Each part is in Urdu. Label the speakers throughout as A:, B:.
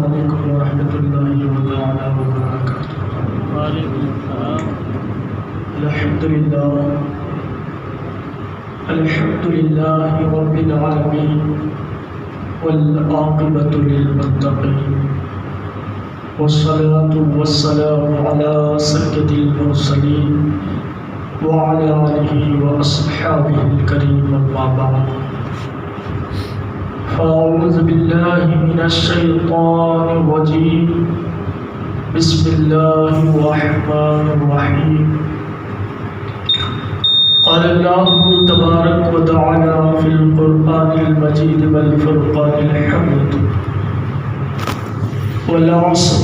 A: علیکم ورحمۃ اللہ وبرکاتہ۔
B: وعلیکم السلام۔
A: الحمد للہ رب العالمین والعاقبۃ للمتقین والصلاة والسلام علی سید المرسلین وعلی آلہ واصحابہ الکریم، اما بعد فاعوذ باللہ من الشیطان الرجیم، بسم اللہ الرحمن الرحیم۔ قال اللہ تبارک و تعالی فی القرآن المجید والفرقان الحمید، والعصر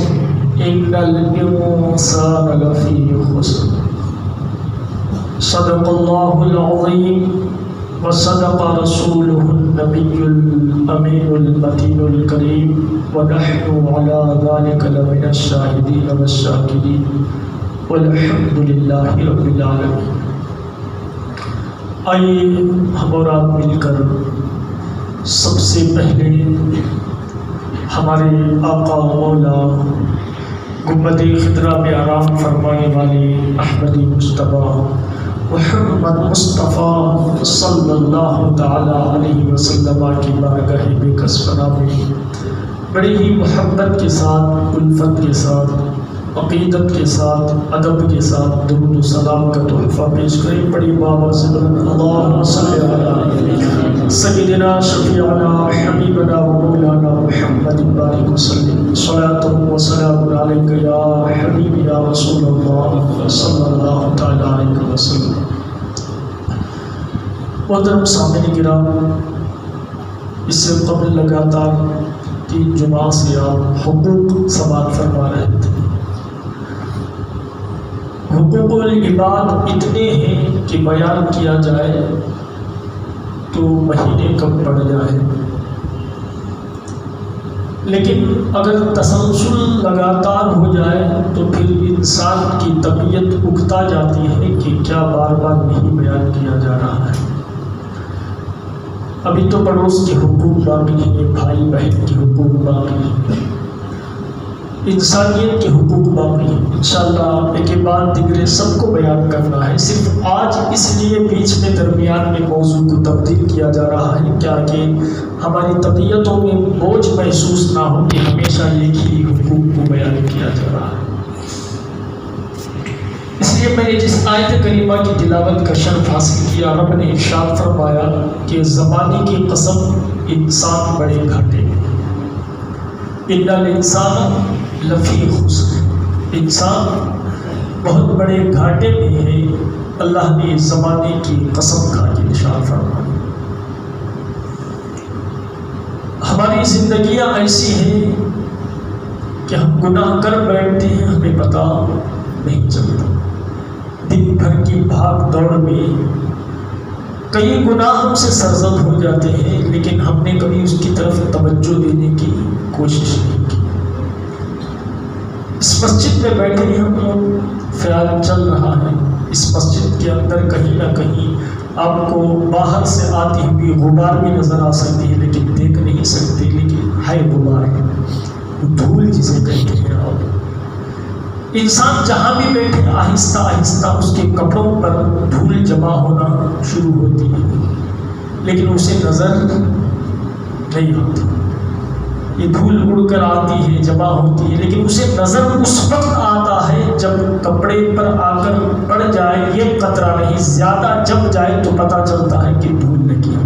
A: ان الانسان لفی خسر، صدق اللہ العظیم وصدق رسوله النبی الامین المتین الکریم، ونحن على ذلك لمن الشاہدین والشاکرین، والحمد للہ رب العالمین۔ آئیے ہم اور آپ مل کر سب سے پہلے ہمارے آقا مولا گنبد خضرا میں آرام فرمانے والے احمدی مصطفیٰ محمد مصطفیٰ صلی اللہ تعالی علیہ وسلم کی بارگاہ بے کس پناہ میں بڑی ہی محبت کے ساتھ، الفت کے ساتھ، عقیدت کے ساتھ، ادب کے ساتھ درود و سلام کا تحفہ پیش کریں۔ بڑی بابا سے بلند اللہم صلی علی سیدنا شفیعنا حبیبنا و مولانا محمد بارک وسلم، صلاۃ و سلام علیک یا حبیب یا رسول اللہ صلی اللہ تعالی علیہ وسلم۔ محترم سامعین کرام، اس سے قبل لگاتار 3 جمعہ سے آپ حقوق سماعت فرما رہے تھے۔ حقوق العباد اتنے ہیں کہ بیان کیا جائے تو مہینے کم پڑ جائے، لیکن اگر تسلسل لگاتار ہو جائے تو پھر انسان کی طبیعت اکتا جاتی ہے کہ کیا بار بار نہیں بیان کیا جا رہا ہے۔ ابھی تو پڑوس کے حقوق باقی ہیں، بھائی بہن کے حقوق باقی ہیں، انسانیت کے حقوق باقی ہیں۔ انشاءاللہ ایک کے بعد دیگرے سب کو بیان کرنا ہے۔ صرف آج اس لیے بیچ میں درمیان میں موضوع کو تبدیل کیا جا رہا ہے کیا کہ ہماری طبیعتوں میں بوجھ محسوس نہ ہو کہ ہمیشہ ایک ہی حقوق کو بیان کیا جا رہا ہے۔ اس لیے میں نے جس آیت کریمہ کی تلاوت کا شرف حاصل کیا، رب نے ارشاد فرمایا کہ زمانے کی قسم انسان بڑے گھاٹے میں، ان الانسان لفی خسر، انسان بہت بڑے گھاٹے میں ہے۔ اللہ نے زمانے کی قسم کھا کے ارشاد فرمایا۔ ہماری زندگیاں ایسی ہیں کہ ہم گناہ کر بیٹھتے ہیں، ہمیں پتہ نہیں چلتا۔ دن بھر کی بھاگ دوڑ میں کئی گناہ ہم سے سرزد ہو جاتے ہیں، لیکن ہم نے کبھی اس کی طرف توجہ دینے کی کوشش نہیں کی۔ اس مسجد میں بیٹھے ہیں ہم لوگ، خیال چل رہا ہے اس مسجد کے اندر کہیں نہ کہیں آپ کو باہر سے آتی ہوئی غبار بھی نظر آ سکتی ہے، لیکن دیکھ نہیں سکتے، لیکن ہے غبار، دھول جسے کہتے ہیں۔ آپ انسان جہاں بھی بیٹھے آہستہ آہستہ اس کے کپڑوں پر دھول جمع ہونا شروع ہوتی ہے، لیکن اسے نظر نہیں آتی۔ یہ دھول اڑ کر آتی ہے، جمع ہوتی ہے، لیکن اسے نظر اس وقت آتا ہے جب کپڑے پر آ کر پڑ جائے، یہ قطرہ نہیں، زیادہ جب جائے تو پتہ چلتا ہے کہ دھول لگی۔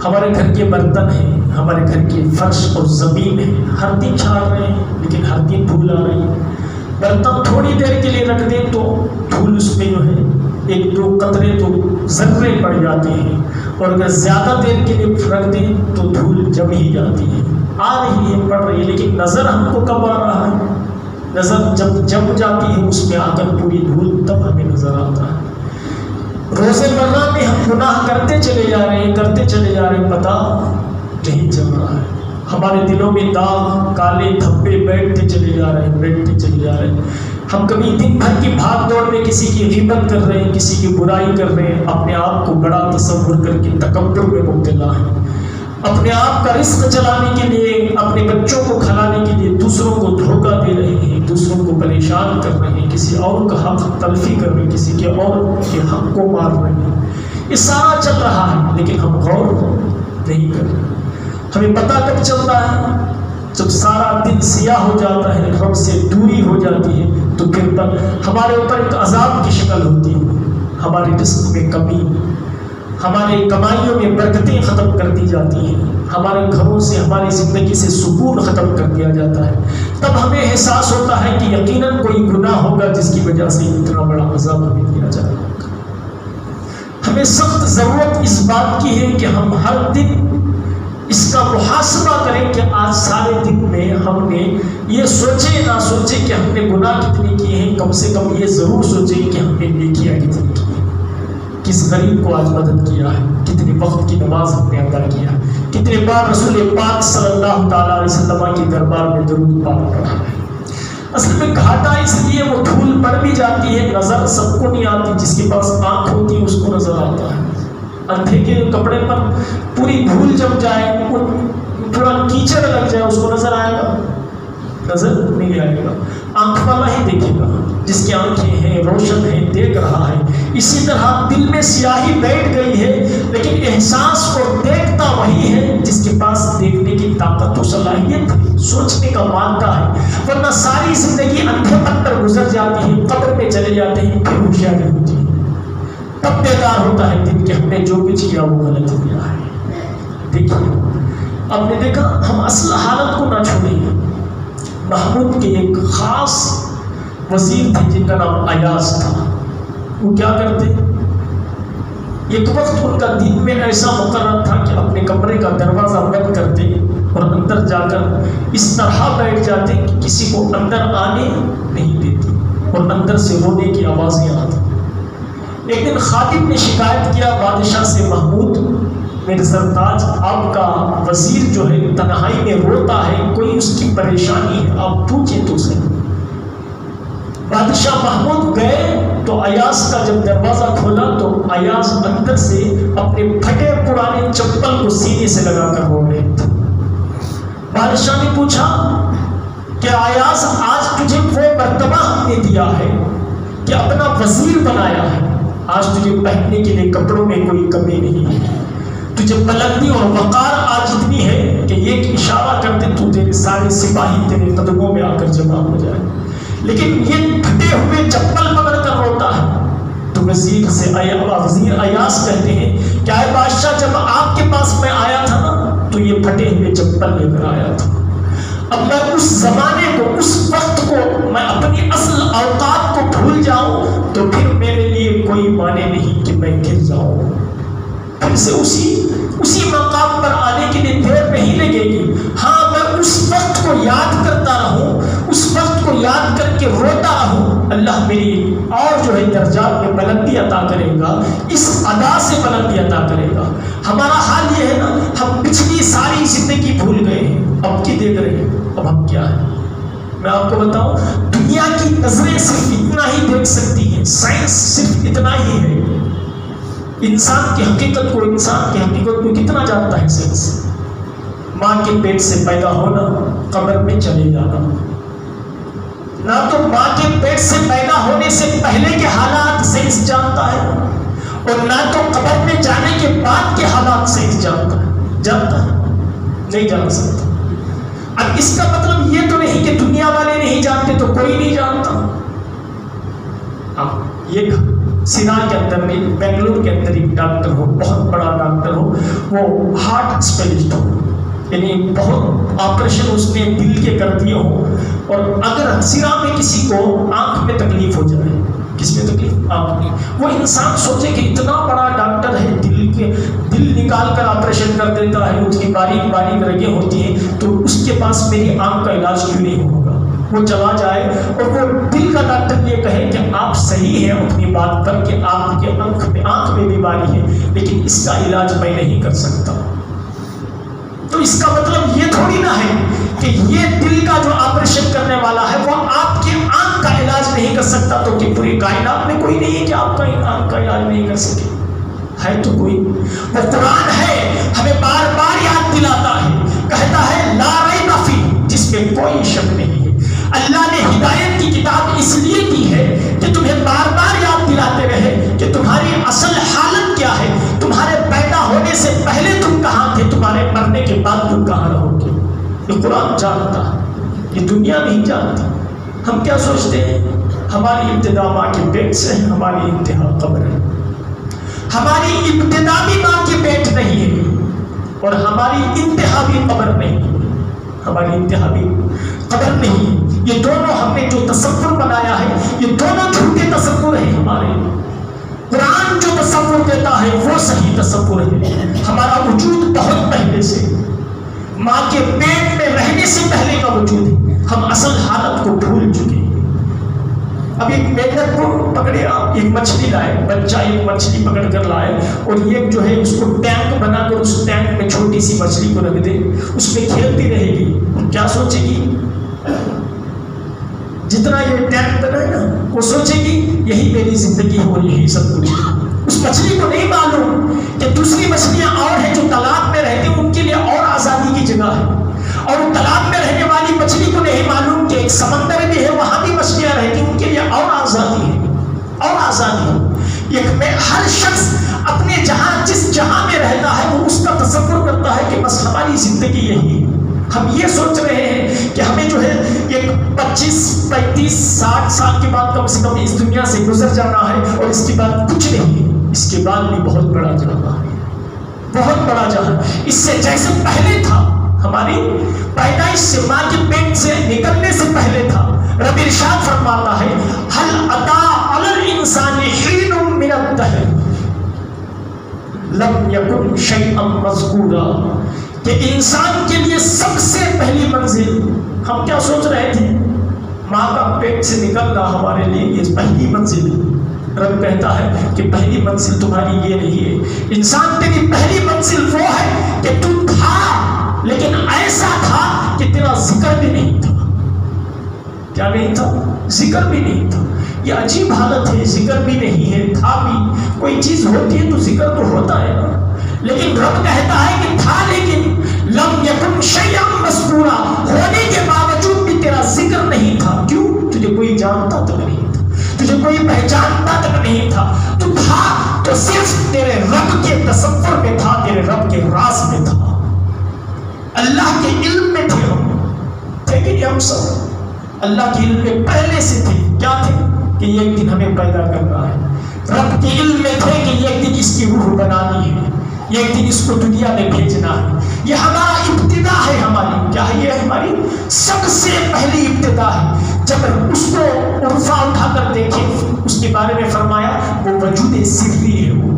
A: ہمارے گھر کے برتن ہیں، ہمارے گھر کے فرش اور زمین ہے، ہر دن جھاڑ رہے ہیں لیکن ہر دن دھول آ رہی ہے۔ برتن تھوڑی دیر کے لیے رکھ دیں تو دھول اس میں جو ہے 1-2 قطرے تو ذرے پڑ جاتے ہیں، اور اگر زیادہ دیر کے لیے رکھ دیں تو دھول جم ہی جاتی ہے، آ رہی ہے، پڑ رہی ہے، لیکن نظر ہم کو کب آ رہا ہے؟ نظر جب جم جاتی ہے اس میں آ کر پوری دھول، تب ہمیں نظر آتا ہے۔ روزمرہ میں ہم گناہ کرتے چلے جا رہے ہیں، کرتے چلے جا رہے ہیں، پتہ نہیں چل رہا ہے۔ ہمارے دلوں میں داغ، کالے دھبے بیٹھتے چلے جا رہے ہیں، بیٹھتے چلے جا رہے ہیں۔ ہم کبھی دن بھر کی بھاگ دوڑ میں کسی کی غیبت کر رہے ہیں، کسی کی برائی کر رہے ہیں، اپنے آپ کو بڑا تصور کر کے تکبر میں مبتلا ہیں۔ اپنے آپ کا رزق چلانے کے لیے، اپنے بچوں کو کھلانے کے لیے دوسروں کو دھوکہ دے رہے ہیں، دوسروں کو پریشان کر رہے ہیں، کسی اور کا حق تلفی کر رہے ہیں، کسی کے اور کے حق کو مار رہے ہیں۔ یہ سارا چل رہا ہے لیکن ہم غور نہیں کر رہے۔ ہمیں پتہ کب چلتا ہے؟ جب سارا دن سیاہ ہو جاتا ہے، ہم سے دوری ہو جاتی ہے، تو پھر ہمارے اوپر ایک عذاب کی شکل ہوتی ہے، ہمارے رزق میں کمی، ہمارے کمائیوں میں برکتیں ختم کر دی جاتی ہیں، ہمارے گھروں سے، ہماری زندگی سے سکون ختم کر دیا جاتا ہے۔ تب ہمیں احساس ہوتا ہے کہ یقیناً کوئی گناہ ہوگا جس کی وجہ سے اتنا بڑا عذاب ہمیں دیا جا رہا ہے۔ ہمیں سخت ضرورت اس بات کی ہے کہ ہم ہر دن اس کا محاسبہ کریں کہ آج سارے دن میں ہم نے یہ سوچے نہ سوچے کہ ہم نے گناہ کتنے کیے ہیں، کم سے کم یہ ضرور سوچیں کہ ہم نے نیکیاں کتنی کی ہیں، کس غریب کو آج مدد کیا ہے، کتنے وقت کی نماز ہم نے ادا کیا ہے، کتنے بار رسول پاک صلی اللہ تعالیٰ علیہ وسلم کے دربار میں درود پاک پڑھا ہے۔ اصل میں گھاٹا اس لیے وہ دھول پڑ بھی جاتی ہے، نظر سب کو نہیں آتی، جس کے پاس آنکھ ہوتی ہے اس کو نظر آتا ہے۔ اندھے کے کپڑے پر پوری دھول جم جائے، تھوڑا کیچڑ لگ جائے، اس کو نظر آئے گا؟ نظر نہیں آئے گا۔ آنکھ والا ہی دیکھے گا، جس کی آنکھیں ہیں، روشن ہیں، دیکھ رہا ہے۔ اسی طرح دل میں سیاہی بیٹھ گئی ہے لیکن احساس کو دیکھتا وہی ہے جس کے پاس دیکھنے کی طاقت و صلاحیت ہے، سوچنے کا مادہ ہے، ورنہ ساری زندگی اندھے پن پر گزر جاتی ہے، قبر میں چلے جاتے ہیں، پھر ہوشیاری ہوتی ہے، تب بیدار ہوتا ہے دن کہ ہم نے جو کچھ کیا وہ غلط کیا ہے۔ دیکھیے، آپ نے دیکھا، ہم اصل حالت کو نہ چھوڑیں۔ محمود کے ایک خاص وزیر تھے جن کا نام ایاز تھا۔ وہ کیا کرتے؟ ایک وقت ان کا دن میں ایسا مقرر تھا کہ اپنے کمرے کا دروازہ بند کرتے اور اندر جا کر اس طرح بیٹھ جاتے کہ کسی کو اندر آنے نہیں دیتے اور اندر سے رونے کی آوازیں آتی۔ ایک دن خادم نے شکایت کیا بادشاہ سے، محمود میرے سرتاج، آپ کا وزیر جو ہے تنہائی میں روتا ہے، کوئی اس کی پریشانی ہے، آپ پوچھیں تو صحیح۔ بادشاہ محمود گئے تو ایاز کا جب دروازہ کھولا تو ایاز اندر سے اپنے پھٹے پرانے چپل کو سینے سے لگا کر رو رہے تھے۔ بادشاہ نے پوچھا کہ ایاز، آج تجھے وہ مرتبہ ہم نے دیا ہے کہ اپنا وزیر بنایا ہے، آج تجھے پہننے کے لیے کپڑوں میں کوئی کمی نہیں ہے، تجھے بلندی اور وقار آج اتنی ہے کہ ایک اشارہ کرتے تو تیرے سارے سپاہی تیرے قدموں میں آ کر جمع ہو جائے، لیکن یہ پھٹے ہوئے چپل پکڑ کر روتا ہے۔ تو وزیر ایاز کہتے ہیں کہ اے بادشاہ، جب آپ کے پاس میں آیا تھا نا تو یہ پھٹے ہوئے چپل لے کر آیا تھا، اب میں اس زمانے کو، اس وقت کو، میں اپنی اصل اوقات کو بھول جاؤں تو پھر میرے لیے کوئی معنی نہیں کہ میں گر جاؤں، پھر سے اسی مقام پر آنے کے لیے دیر نہیں لگے گی۔ ہاں، میں اس وقت کو یاد کرتا رہوں، اس وقت کو یاد کر کے روتا رہوں، اللہ میری اور جو ہے درجات میں بلندی عطا کرے گا، اس ادا سے بلندی عطا کرے گا۔ ہمارا حال یہ ہے نا، ہم پچھلی ساری زندگی بھول گئے ہیں، اب کی دیکھ رہے ہیں، اب ہم کیا ہے؟ میں آپ کو بتاؤں، دنیا کی نظریں صرف اتنا ہی دیکھ سکتی ہیں، سائنس صرف اتنا ہی ہے۔ انسان کی حقیقت کو کتنا جانتا ہے سائنس؟ ماں کے پیٹ سے پیدا ہونا، قبر میں چلے جانا، نہ تو ماں کے پیٹ سے پیدا ہونے سے پہلے کے حالات سائنس جانتا ہے اور نہ تو قبر میں جانے کے بعد کے حالات سائنس جانتا ہے؟ نہیں جان سکتا۔ اب اس کا مطلب یہ تو نہیں کہ دنیا والے نہیں جانتے تو کوئی نہیں جانتا۔ اب یہ سینا کے اندر میں، بنگلور کے اندر ایک ڈاکٹر ہو، بہت بڑا ڈاکٹر ہو، وہ ہارٹ اسپیشلسٹ ہو، یعنی بہت آپریشن اس نے دل کے کر دیے ہوں، اور اگر سینا میں کسی کو آنکھ میں تکلیف ہو جائے، کس میں تکلیف؟ آنکھ میں، وہ انسان سوچے کہ اتنا بڑا ڈاکٹر ہے، دل نکال کر آپریشن کر دیتا ہے، اس کی باریک باریک رگیں ہوتی ہیں، تو اس کے پاس میری آنکھ کا علاج کیوں نہیں ہوگا؟ وہ چلا جائے اور وہ دل کا ڈاکٹر یہ کہے کہ آپ صحیح ہیں اپنی بات پر کہ آپ کے آنکھ میں بیماری ہے، لیکن اس کا علاج میں نہیں کر سکتا، تو اس کا مطلب یہ تھوڑی نہ ہے کہ یہ دل کا جو آپریشن کرنے والا ہے وہ آپ کے آنکھ کا علاج نہیں کر سکتا، تو کہ پوری کائنات میں کوئی نہیں ہے کہ آپ کا آنکھ کا علاج نہیں کر سکے۔ ہے تو کوئی؟ وہ قرآن ہے، ہمیں بار بار یاد دلاتا ہے، کہتا ہے لا ریب فیہ، جس میں کوئی شک نہیں ہے۔ اللہ نے ہدایت کی کتاب اس لیے دی ہے کہ تمہیں بار بار یاد دلاتے رہے کہ تمہاری اصل حالت کیا ہے، تمہارے پیدا ہونے سے پہلے تم کہاں تھے، تمہارے مرنے کے بعد تم کہاں رہو گے۔ یہ قرآن جانتا ہے، یہ دنیا نہیں جانتی۔ ہم کیا سوچتے ہیں؟ ہماری ابتدا ماں کے پیٹ سے ہے، ہماری انتہا قبر ہے۔ ہماری ابتدا بھی ماں کے پیٹ نہیں ہے اور ہماری انتہا بھی قبر نہیں ہے، ہماری انتہا بھی قبر نہیں ہے۔ یہ دونوں ہم نے جو تصور بنایا ہے، یہ دونوں جھوٹے تصور ہیں ہمارے۔ قرآن جو تصور دیتا ہے وہ صحیح تصور ہے۔ ہمارا وجود بہت پہلے سے، ماں کے پیٹ میں رہنے سے پہلے کا وجود ہے۔ ہم اصل حالت کو بھول چکے ہیں۔ اب ایک مینڈک کو پکڑے، آپ ایک مچھلی لائے، بچہ ایک مچھلی پکڑ کر لائے اور یہ جو ہے اس کو ٹینک بنا کر اس ٹینک میں چھوٹی سی مچھلی کو رکھ دے، اس میں کھیلتی رہے گی، کیا سوچے گی؟ جتنا یہ ٹینک بنا ہے نا، وہ سوچے گی یہی میری زندگی ہو، یہی سب کچھ۔ اس مچھلی کو نہیں معلوم کہ دوسری مچھلیاں اور ہیں جو تالاب میں رہتی ہیں، ان کے لیے اور آزادی کی جگہ ہے، اور تالاب میں رہنے والی مچھلی کو نہیں معلوم کہ ایک سمندر بھی ہے، وہاں بھی مچھلیاں رہتی ہیں، ان کے لیے اور آزادی ہے، اور آزادی ہے۔ ایک میں ہر شخص اپنے جہاں جس جہاں میں رہتا ہے وہ اس کا تصور کرتا ہے کہ بس ہماری زندگی یہی ہے۔ ہم یہ سوچ رہے ہیں کہ ہمیں جو ہے ایک 25 35 60 سال کے بعد کم سے کم اس دنیا سے گزر جانا ہے، اور اس کے بعد کچھ نہیں ہے، اس کے بعد بھی بہت بڑا جہاں ہے، بہت بڑا جہاں۔ اس سے جیسے پہلے تھا، ہماری پیدائش سے، ماں کے پیٹ سے نکلنے سے پہلے تھا۔ رب ارشاد فرماتا ہے هل اتى على الانسان حين من الدهر لم يكن شيئا مذكورا، کہ انسان کے لیے سب سے پہلی منزل، ہم کیا سوچ رہے تھے؟ ماں کا پیٹ سے نکلنا ہمارے لیے یہ پہلی منزل ہے۔ رب کہتا ہے کہ پہلی منزل تمہاری یہ نہیں ہے، انسان تیری پہلی منزل وہ ہے کہ تو تھا، لیکن ایسا تھا کہ تیرا ذکر بھی نہیں تھا۔ کیا نہیں تھا؟ ذکر بھی نہیں تھا۔ یہ عجیب حالت ہے، ذکر بھی نہیں ہے، تھا بھی۔ کوئی چیز ہوتی ہے تو ذکر تو ہوتا ہے نا، لیکن رب کہتا ہے کہ تھا لیکن لم یکن شیئا مذکورا، ہونے کے باوجود بھی تیرا ذکر نہیں تھا۔ کیوں؟ تجھے کوئی جانتا تک نہیں تھا، تجھے کوئی پہچانتا تک نہیں تھا۔ تو تھا تو صرف تیرے رب کے تصور میں تھا، تیرے رب کے راز میں تھا، اللہ کے علم میں تھے ہم، تھے کہ ہم سب اللہ کے علم میں پہلے سے تھے۔ کیا تھے؟ کہ یہ ایک دن ہمیں پیدا کرنا ہے۔ رب کے علم میں تھے کہ یہ ایک دن اس کی روح بنانی ہے، یہ ایک دن اس کو دنیا میں بھیجنا ہے۔ یہ ہمارا ابتدا ہے، ہماری کیا ہے؟ یہ ہماری سب سے پہلی ابتدا ہے۔ جب اس کو عرفہ اٹھا کر دیکھیں، اس کے بارے میں فرمایا وہ وجود سری ہے۔ وہ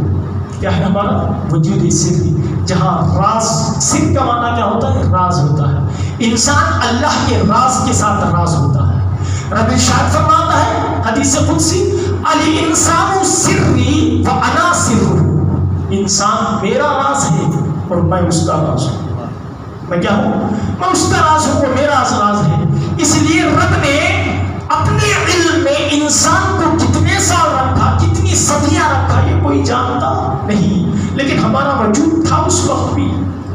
A: کیا ہے؟ ہمارا وجود سری، جہاں راز، سر کا معنی کیا ہوتا ہے؟ راز ہوتا ہے۔ انسان اللہ کے راز کے ساتھ راز ہوتا ہے۔ رب ارشاد فرماتا ہے حدیث قدسی الانسان سری وانا سرہ، انسان میرا راز ہے اور میں اس کا راز ہوں۔ میں کیا ہوں؟ میں اس کا راز ہوں، وہ میرا راز ہے۔ اس لیے رب نے اپنے علم میں انسان کو کتنے سال رکھا، کتنی صدیاں رکھا، یہ کوئی جانتا نہیں، لیکن ہمارا وجود تھا اس وقت بھی،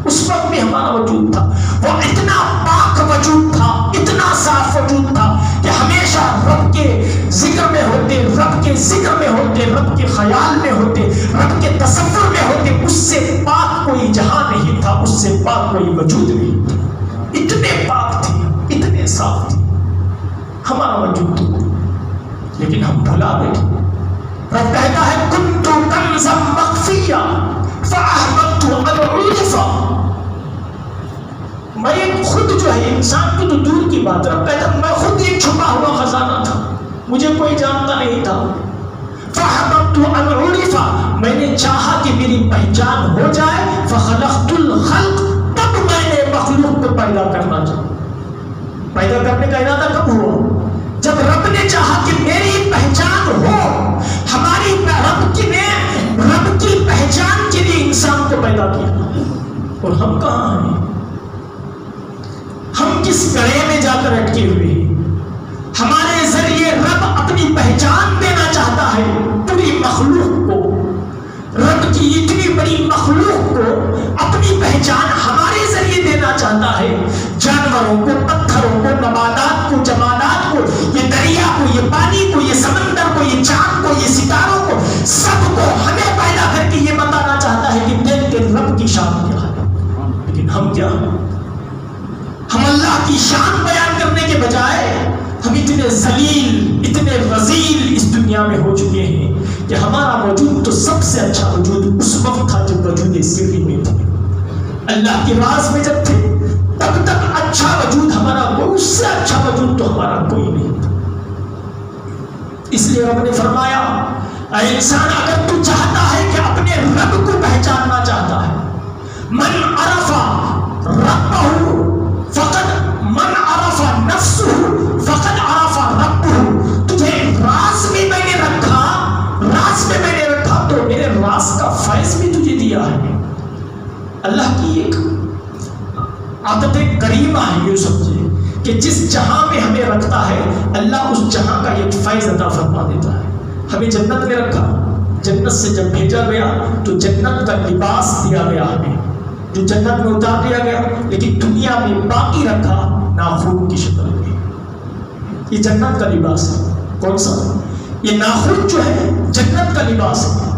A: اس وقت بھی ہمارا وجود تھا۔ وہ اتنا پاک وجود تھا، اتنا صاف وجود تھا کہ ہمیشہ رب کے ذکر میں ہوتے، رب کے ذکر میں ہوتے، رب کے خیال میں ہوتے، رب کے تصور میں ہوتے۔ اس سے پاک کوئی جہاں نہیں تھا، اس سے پاک کوئی وجود نہیں تھا۔ اتنے پاک تھے، اتنے صاف تھے ہمارا وجود تو، لیکن ہم بھلا بیٹھے۔ رب کہتا ہے کنت کنزا مخفیا فاحببت ان اعرف، میں خود جو ہے انسان کو تو دور کی بات، رب کہتا ہے میں خود ایک چھپا ہوا خزانہ تھا، مجھے کوئی جانتا نہیں تھا۔ فاحببت ان اعرف، میں نے چاہا کہ میری پہچان ہو جائے۔ فخلقت الخلق، تب میں نے مخلوق کو پیدا کرنا چاہا۔ پیدا کرنے کا ارادہ کب ہوا؟ جب رب نے چاہا کہ میری پہچان ہو۔ ہماری رب کی پہچان کے لیے انسان کو پیدا کیا، اور ہم کہاں ہیں؟ ہم کس گڑھے میں جا کر اٹکے ہوئے ہیں؟ ہمارے ذریعے رب اپنی پہچان دینا چاہتا ہے پوری مخلوق کو۔ رب کی جانوروں کو، پتھروں کو، نباتات کو، جمادات کو، یہ دریا کو، یہ پانی کو، یہ سمندر کو، یہ چاند کو، یہ ستاروں کو، سب کو ہمیں پیدا کر کے یہ بتانا چاہتا ہے کہ تیرے رب کی شان کیا ہے. لیکن ہم کیا، ہم اللہ کی شان بیان کرنے کے بجائے ہم اتنے ذلیل، اتنے رذیل اس دنیا میں ہو چکے ہیں کہ ہمارا وجود تو سب سے اچھا وجود اس وقت تھا جب وجود سری میں تھے، اللہ کے راز میں جب تھے تب تک اچھا وجود ہمارا کوئی، اس سے اچھا وجود تو ہمارا کوئی نہیں تھا. اس لیے رب نے فرمایا اے انسان اگر تو چاہتا ہے کہ اپنے رب کو پہچاننا چاہتا ہے، من عرف ربہ فقد من عرف نفسہ فقد عرف ربہ، تجھے راز میں میں نے رکھا، راز میں میں نے رکھا تو میرے راز کا فیض بھی تجھے دیا ہے. اللہ کی ایک عادت کریمہ ہے، یہ سمجھے کہ جس جہاں میں ہمیں رکھتا ہے اللہ اس جہاں کا ایک فیض عطا فرما دیتا ہے. ہمیں جنت میں رکھا، جنت سے جب بھیجا گیا تو جنت کا لباس دیا گیا ہمیں، جو جنت میں اتار دیا گیا، لیکن دنیا میں باقی رکھا ناخن کی شکل میں. یہ جنت کا لباس ہے. کون سا؟ یہ ناخن جو ہے جنت کا لباس ہے.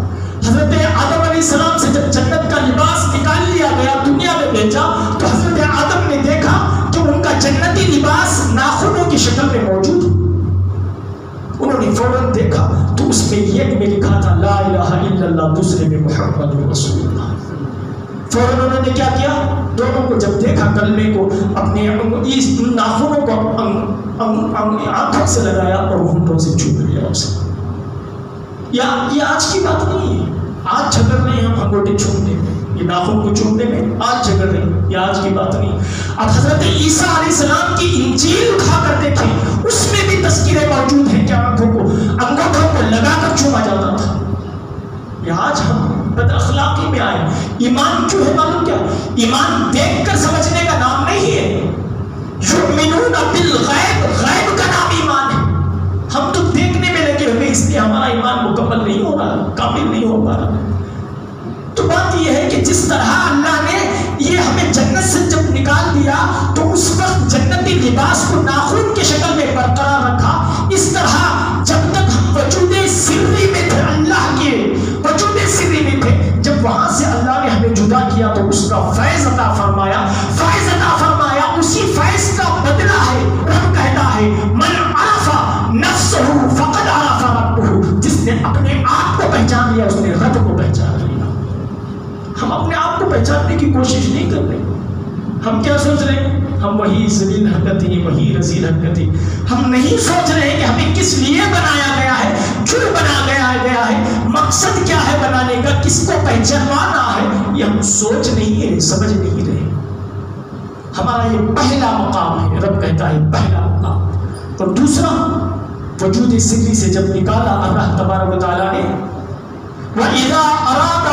A: حضرت آدم علیہ السلام سے جب جنت کا لباس نکال لیا گیا، دنیا میں بھیجا، تو حضرت آدم نے دیکھا کہ ان کا جنتی لباس ناخنوں کی شکل میں موجود. انہوں نے فوراً دیکھا تو اس میں ایک میں لکھا تھا لا الہ الا اللہ، دوسرے میں محمد رسول اللہ. فوراً انہوں نے کیا کیا، دونوں کو جب دیکھا کلمے کو، اپنے اس ناخنوں کو آنکھوں سے لگایا اور ہونٹوں سے چوم لیا اسے. یہ آج کی بات نہیں ہے، آج جھگڑ رہے ہیں ہم انگوٹے چومنے میں، یہ ناخن کو چومنے میں آج جھگڑ رہے ہیں، یہ آج کی بات نہیں. اب حضرت عیسیٰ علیہ السلام کی انجیل اٹھا کر دیکھیں، اس میں بھی تذکرے موجود ہیں کہ آنکھوں کو، انگوٹھوں کو لگا کر چوما جاتا تھا. یہ آج ہم بد اخلاقی میں آئے. ایمان جو ہے معلوم کیا، ایمان دیکھ کر سمجھنے کا نام نہیں ہے. یؤمنون بالغیب، غیب کا نام ایمان ہے. ہم تو دیکھنے میں لگے ہوئے، اس لیے ہمارا ایمان مکمل نہیں ہو رہا، کامل نہیں ہو پا رہا. تو بات یہ ہے کہ جس طرح اللہ نے یہ ہمیں جنت سے جب نکال دیا تو اس وقت جنتی لباس کو ناخن کی شکل میں برقرار رکھا، اس طرح جب تک ہم وجود سری میں تھے، اللہ کے وجود سری میں تھے، جب وہاں سے اللہ نے ہمیں جدا کیا تو اس کا فیض عطا فرمایا، فیض عطا فرمایا. اسی فیض کا بدلہ ہے، رب کہتا ہے من عرف نفسہ فقد عرف ربہ، جس نے اپنے آپ کو پہچان لیا اس نے رب کو پہچان لیا. ہم اپنے آپ کو پہچاننے کی کوشش نہیں کر رہے. ہم کیا سوچ رہے ہیں، ہم وہی ذلیل حرکتیں، وہی رذیل حرکتیں. ہم نہیں سوچ رہے کہ ہمیں کس لیے بنایا گیا ہے، کیوں بنایا گیا ہے، مقصد کیا ہے بنانے کا، کس کو پہچانوانا ہے. یہ ہم سوچ نہیں ہے، سمجھ نہیں رہے. ہمارا یہ پہلا مقام ہے، رب کہتا ہے پہلا مقام. اور دوسرا وجود سری سے جب نکالا اللہ تبارک و تعالیٰ نے، وَإِذَا أَرَادَ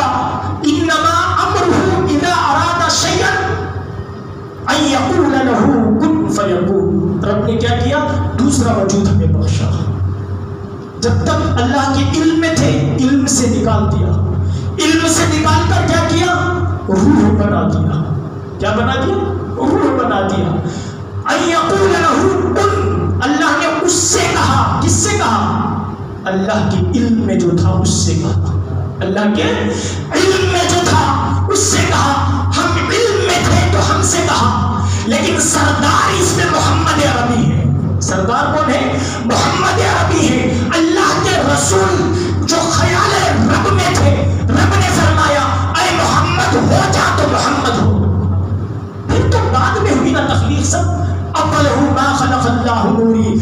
A: إِنَّمَا أَمْرُهُ إِذَا أَرَادَ شَيْئًا أَن يَقُولَ لَهُ كُن فَيَكُونُ. رب نے کیا کیا، دوسرا وجود ہمیں بخشا. جب تک اللہ کے علم میں تھے، علم سے نکال دیا، علم سے نکال کر کیا کیا، روح بنا دیا. کیا بنا دیا، روح بنا دیا. أن يقول له كن، اللہ نے اس سے کہا. کس سے کہا، اللہ کے علم میں جو تھا اس سے کہا. اللہ کے علم میں جو تھا اس سے کہا. ہم علم میں تھے تو ہم سے کہا، لیکن سردار اس میں محمد عربی ہے. سردار کون ہے، محمد عربی ہے. اللہ کے رسول جو خیال رب میں تھے، رب نے فرمایا اے محمد ہو جا تو محمد ہو. پھر تو بعد میں ہوئی نا تخلیق. سب اولہ ما خلق اللہ نوری.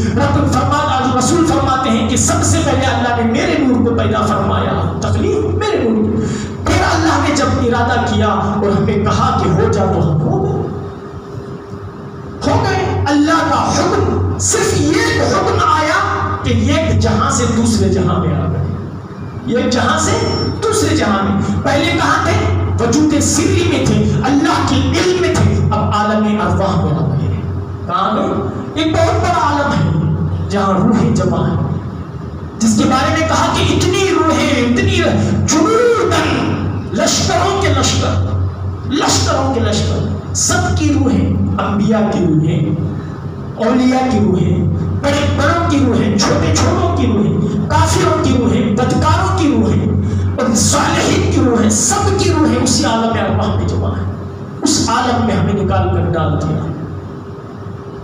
A: رسول فرماتے ہیں کہ سب سے پہلے اللہ نے میرے نور کو پیدا فرمایا، تخلیق میرے نور. پھر اللہ نے جب ارادہ کیا اور ہمیں کہا کہ ہو جا تو ہم ہو گئے. اللہ کا حکم صرف یہ حکم آیا کہ ایک جہاں سے دوسرے جہاں میں آ گئے، ایک جہاں سے دوسرے جہاں میں. پہلے کہاں تھے، وجود سری میں تھے، اللہ کے علم میں تھے. اب عالم ارواح میں آ گئے. کہاں گئے، ایک بہت بڑا عالم ہے جہاں روحیں جمع ہیں، جس کے بارے میں کہا کہ اتنی روحیں، اتنی جنودن، لشکروں کے لشکر، لشکروں کے لشکر. سب کی روحیں، انبیاء کی روحیں، اولیاء کی روحیں، بڑے بڑوں کی روحیں، چھوٹے چھوٹوں کی روحیں، کافروں کی روحیں، بدکاروں کی روحیں اور صالحین کی روحیں، سب کی روحیں اسی عالم ارواح میں جمع ہے. اس عالم میں ہمیں نکال کر ڈال دیا.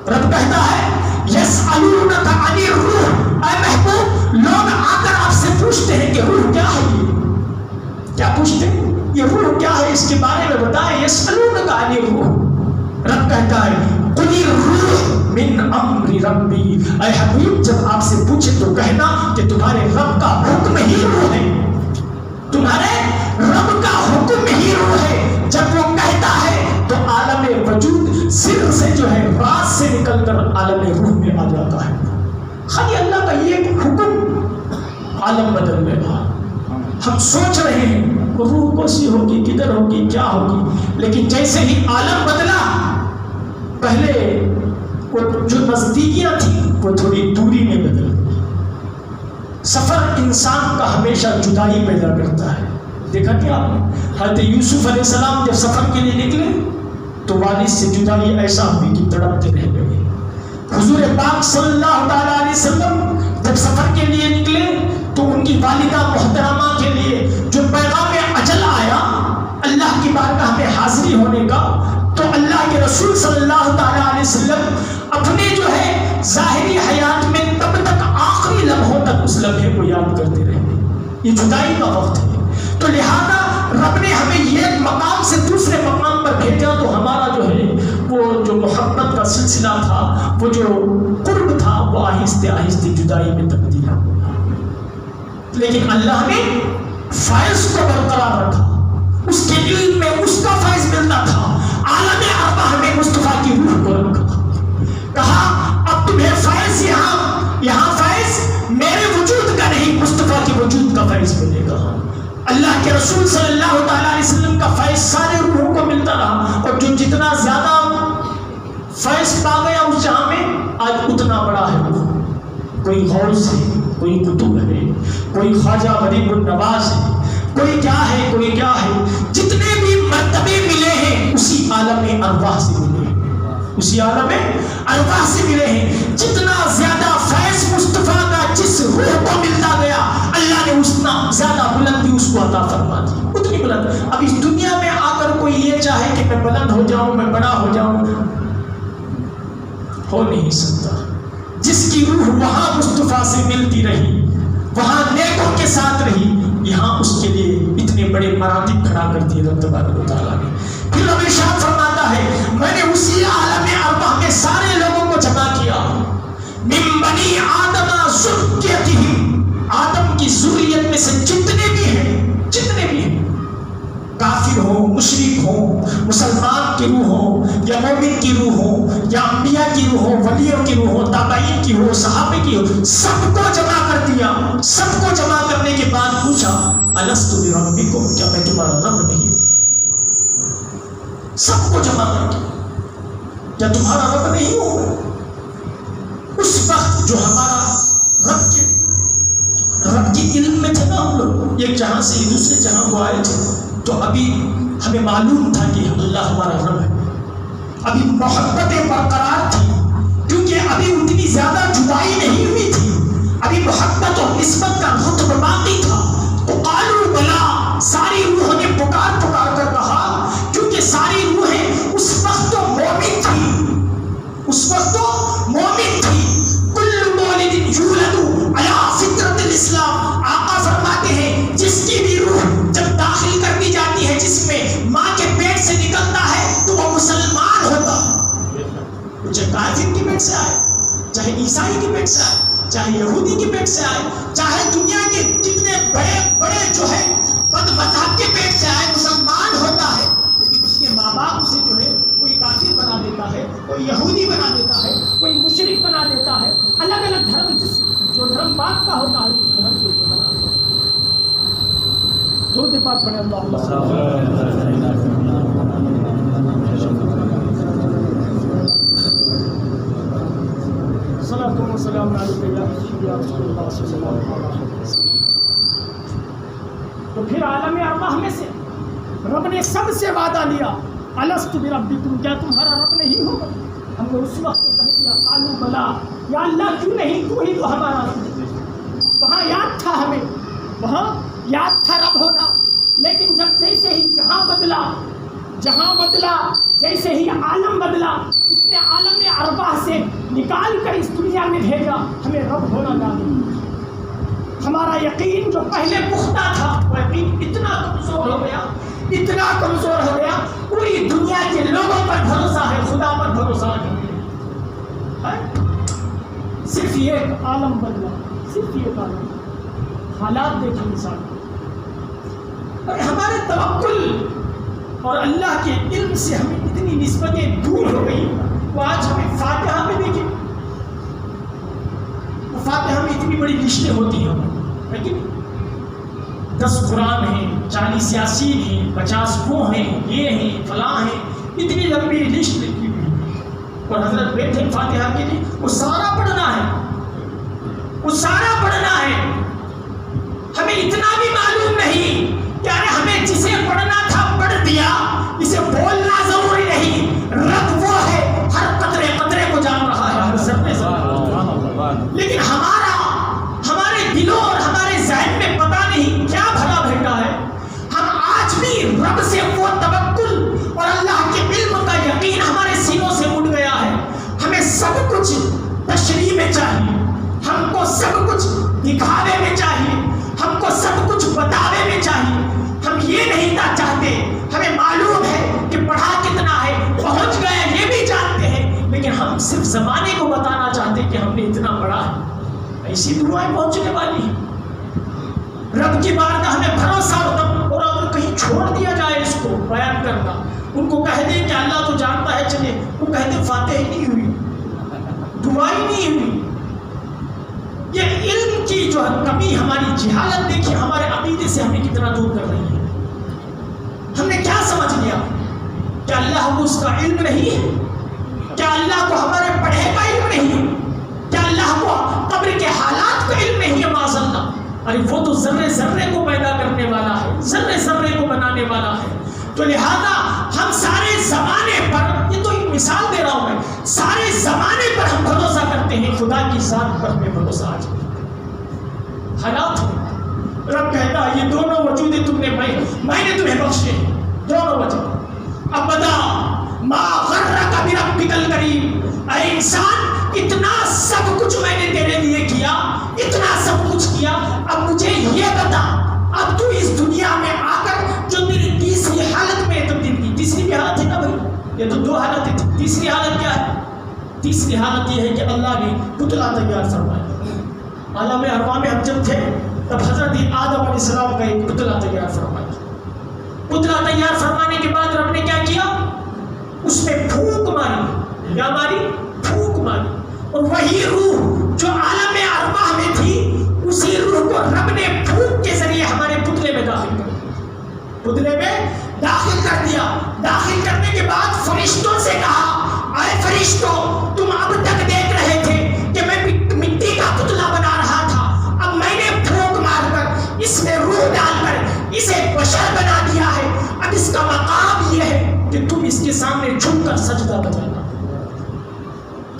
A: رب کہتا ہے یسألونک عن الروح، اے محبوب لوگ آ کر آپ سے پوچھتے ہیں کہ روح کیا ہے. یہ کیا پوچھتے ہیں؟ یہ روح کیا ہے، اس کے بارے میں بتائیں. یسألونک عن الروح، رب کہتا ہے قل الروح من امر ربی. اے حبیب جب آپ سے پوچھے تو کہنا کہ تمہارے رب کا حکم ہی روح ہے، تمہارے رب کا حکم ہی روح ہے. جب وہ کہتا ہے تو عالم وجود سر سے جو ہے راز سے نکل کر عالم روح میں آ جاتا ہے. خالی اللہ کا یہ ایک حکم عالم بدل لے گا. ہم سوچ رہے ہیں روح کوسی ہوگی، کدھر ہوگی، کیا ہوگی، لیکن جیسے ہی عالم بدلا، پہلے وہ جو نزدیکیاں تھیں وہ تھوڑی دوری میں بدل گئی. سفر انسان کا ہمیشہ جدائی پیدا کرتا ہے. دیکھا کہ آپ نے حضرت یوسف علیہ السلام جب سفر کے لیے نکلے تو والد سے جدائی ایسا ہوئی کہ تڑپتے رہ گئے. حضور پاک صلی اللہ تعالیٰ علیہ وسلم جب سفر کے لیے نکلے تو ان کی والدہ محترمہ کے لیے جو پیغام اجل آیا اللہ کی بارگاہ میں حاضری ہونے کا، تو اللہ کے رسول صلی اللہ تعالیٰ علیہ وسلم اپنے جو ہے ظاہری حیات میں تب تک آخری لمحوں تک اس لمحے کو یاد کرتے رہے. یہ جدائی کا وقت ہے. تو لہذا رب نے ہمیں یہ مقام سے دوسرے مقام پر بھیجا تو ہمارا جو ہے وہ جو محبت کا سلسلہ تھا، وہ جو قرب تھا، وہ آہستہ آہستہ جدائی میں تبدیل ہو گیا. لیکن اللہ نے فیض کو برقرار رکھا. اس کے علم میں اس کا فیض ملتا تھا. عالم ارواح میں مصطفیٰ کی روح کو رکھا، کہا اب تمہیں فیض یہاں فیض میرے وجود کا نہیں، مصطفیٰ کے وجود کا فیض ملے گا. اللہ کے رسول صلی اللہ تعالیٰ علیہ وسلم کا فیض سارے روحوں کو ملتا رہا، اور جو جتنا زیادہ فیض پا گیا اس جہاں میں آج اتنا بڑا ہے وہ. کوئی غوث ہے، کوئی قطب ہے، کوئی خواجہ غریب النواز ہے، کوئی کیا ہے، کوئی کیا ہے. جتنے بھی مرتبے ملے ہیں اسی عالم ارواح سے ملے ہیں، اسی عالم ارواح سے ملے ہیں. جتنا زیادہ فیض مصطفیٰ کا جس روح کو ملتا گیا اللہ نے اتنا زیادہ بلندی اس کو عطا فرما دی. اتنی بلند اب اس دنیا میں آ کر کوئی یہ چاہے کہ میں بلند ہو جاؤں، میں بڑا ہو جاؤں، ہو نہیں سکتا. جس کی روح وہاں مصطفیٰ سے ملتی رہی، وہاں نیکوں کے ساتھ رہی، یہاں اس کے لیے اتنے بڑے مراتب کھڑا کر دیے رب تبارک و تعالیٰ نے. پھر اب ارشاد فرماتا ہے میں نے اسی عالم ارواح میں سارے لوگوں کو جمع کیا. من بنی آدم ذریتہم، آدم کی ذریت میں سے جتنے بھی ہیں، کافر ہو، مشرک ہو، مسلمان کی روح ہو یا مومن کی روح ہو یا انبیاء کی روح ہو، ولیوں کی روح ہو، تابعین کی ہو، صحابہ کی ہو، سب کو جمع کر دیا. سب کو جمع کرنے کے بعد پوچھا الست بربکم، کیا میں تمہارا رب نہیں ہوں؟ سب کو جمع کر کے کیا تمہارا رب نہیں ہوں؟ اس وقت جو ہمارا رب کے علم میں تھے نا ہم لوگ، ایک جہاں سے دوسرے جہاں کو آئے تھے، تو ابھی ہمیں معلوم تھا کہ اللہ ہمارا رب ہے. ابھی محبتیں برقرار تھی کیونکہ ابھی اتنی زیادہ جدائی نہیں ہوئی تھی. ابھی محبت اور نسبت کا رتبہ باقی تھا. تو قالوا بلا، ساری روحوں نے پکار کر کہا، کیونکہ ساری روحیں اس وقت تو مومن تھی. کل مولد یولد علی فطرت الاسلام، آقا فرماتے ہیں جس کی بھی روح جب داخل کر دی جاتی ہے جس میں ماں کے پیٹ سے نکلتا ہے تو وہ مسلمان ہوتا ہے. چاہے کافر کی پیٹ سے آئے، چاہے عیسائی کی پیٹ سے آئے، چاہے یہودی کی پیٹ سے آئے، چاہے دنیا کے کتنے بڑے جو ہے بد مذہب کے پیٹ سے آئے، مسلمان ہوتا ہے. لیکن اس کے ماں باپ اسے جو ہے کوئی کافر بنا دیتا ہے، کوئی یہودی بنا دیتا ہے، کوئی مشرک بنا دیتا ہے. الگ الگ دھرم جو دھرم باپ کا ہوتا ہے اس دھرم کو بنا دیتا ہے. درود پاک پڑھیں اللہم صلاۃ و سلام علیک یا رسول اللہ صلی اللہ علیہ وسلم. تو پھر عالم ارواح میں سے رب نے سب سے وعدہ لیا الست بربکم، کیا تمہارا رب نہیں ہوگا؟ ہم نے اس وقت کہہ دیا قالوا بلا، یا اللہ کیوں نہیں، تو ہی تو ہمارا رب ہے۔ وہاں یاد تھا ہمیں، وہاں یاد تھا رب ہونا، لیکن جب جیسے ہی جہاں بدلا، جیسے ہی عالم بدلا، اس نے عالم ارواح سے نکال کر اس دنیا میں بھیجا، ہمیں رب ہونا معلوم۔ ہمارا یقین جو پہلے پختہ تھا وہ یقین اتنا کمزور ہو گیا، پوری دنیا کے لوگوں پر بھروسہ ہے، خدا پر بھروسہ نہیں ہے۔ صرف یہ ایک عالم بدلا، صرف یہ عالم، حالات دیکھیں انسان، اور ہمارے توکل اور اللہ کے علم سے ہمیں اتنی نسبتیں دور ہو گئی۔ وہ آج ہمیں فاتحہ میں دیکھیں، فاتحہ میں اتنی بڑی لسٹیں ہوتی ہیں، لیکن 10 قرآن ہیں، 40 یاسین ہیں، 50 وہ ہیں، یہ ہیں، فلاں ہیں، اتنی لمبی لسٹ لکھی ہوئی، اور حضرت بیٹھے فاتحہ کے لیے، وہ سارا پڑھنا ہے، ہمیں اتنا بھی معلوم نہیں کہ ہمیں جسے پڑھنا تھا پڑھ دیا، اسے بولنا ضروری نہیں، رب وہ ہے ہر قطرے قطرے کو جان رہا ہے، ہر ذرے لیکن ہمارے دلوں اور ہمارے ذہن میں پتہ نہیں کیا بھلا بھیٹا ہے۔ ہم آج بھی رب سے وہ توکل اور اللہ کے علم کا یقین ہمارے سینوں سے اٹھ گیا ہے۔ ہمیں سب کچھ تشریح میں چاہیے، ہم کو سب کچھ دکھاوے میں چاہیے، ہم کو سب کچھ بتاوے میں چاہیے۔ ہم یہ نہیں چاہتے، ہمیں معلوم ہے کہ پڑھا کتنا ہے، پہنچ گئے یہ بھی جانتے ہیں، لیکن ہم صرف زمانے کو بتانا چاہتے کہ ہم نے اتنا پڑھا ہے۔ ایسی دعائیں پہنچنے والی ہیں، رب کی بارگاہ میں بھروسہ اور اگر کہیں چھوڑ دیا جائے اس کو بیان کرنا، ان کو کہہ دیں کہ اللہ تو جانتا ہے چلے، وہ کہتے فاتح ہی نہیں ہوئی، دعا ہی نہیں ہوئی۔ یہ علم کی جو کمی، ہماری جہالت دیکھیں ہمارے عقیدے سے ہمیں کتنا دور کر رہی ہے۔ ہم نے کیا سمجھ لیا؟ کیا اللہ کو اس کا علم نہیں ہے؟ کیا اللہ کو ہمارے پڑھے کا علم نہیں ہے؟ کیا اللہ کو قبر کے حالات کا علم نہیں ہے؟ معاذ اللہ، ارے وہ تو ذرے ذرے کو پیدا کرنے والا ہے، ذرے ذرے کو بنانے والا ہے۔ تو لہذا ہم سارے زمانے پر، یہ تو ایک مثال دے رہا ہوں میں، سارے زمانے پر ہم بھروسہ کرتے ہیں، خدا کی ذات پر ہمیں بھروسہ آ جائے۔ حالات رب کہتا ہے یہ دونوں وجودیں تم نے میں نے تمہیں بخشے، دونوں وجہ۔ اب بتا ما غرک بربک الکریم، اے انسان اتنا سب کچھ میں نے تیرے لیے کیا، اتنا سب کچھ کیا، اب مجھے یہ بتا، اب تو اس دنیا میں آ کر جو تیری تیسری حالت میں تبدیل کی، تیسری بھی حالت ہے نا بھائی، یہ تو 2 حالتیں تھی، تیسری حالت کیا ہے؟ تیسری حالت یہ ہے کہ اللہ نے پتلا تیار فرمایا۔ عالم ارواح میں ہم جب تھے تب حضرت آدم علیہ السلام کا ایک پتلا تیار فرمایا۔ پتلا تیار فرمانے کے بعد رب نے کیا کیا؟ اس میں پھونک ماری، کیا ماری؟ پھونک ماری، اور وہی روح جو عالم ارواح میں تھی، اسی روح کو رب نے پھونک کے ذریعے ہمارے پتلے میں داخل کر دیا، پتلے میں داخل کر دیا۔ داخل کرنے کے بعد فرشتوں سے کہا، اے فرشتوں تم اب تک دیکھ رہے تھے کہ میں مٹی کا پتلا بنا رہا تھا، اب میں نے پھونک مار کر اس میں روح ڈال کر اسے بشر بنا دیا ہے، اب اس کا مقام یہ ہے کہ تم اس کے سامنے جھک کر سجدہ بجانا،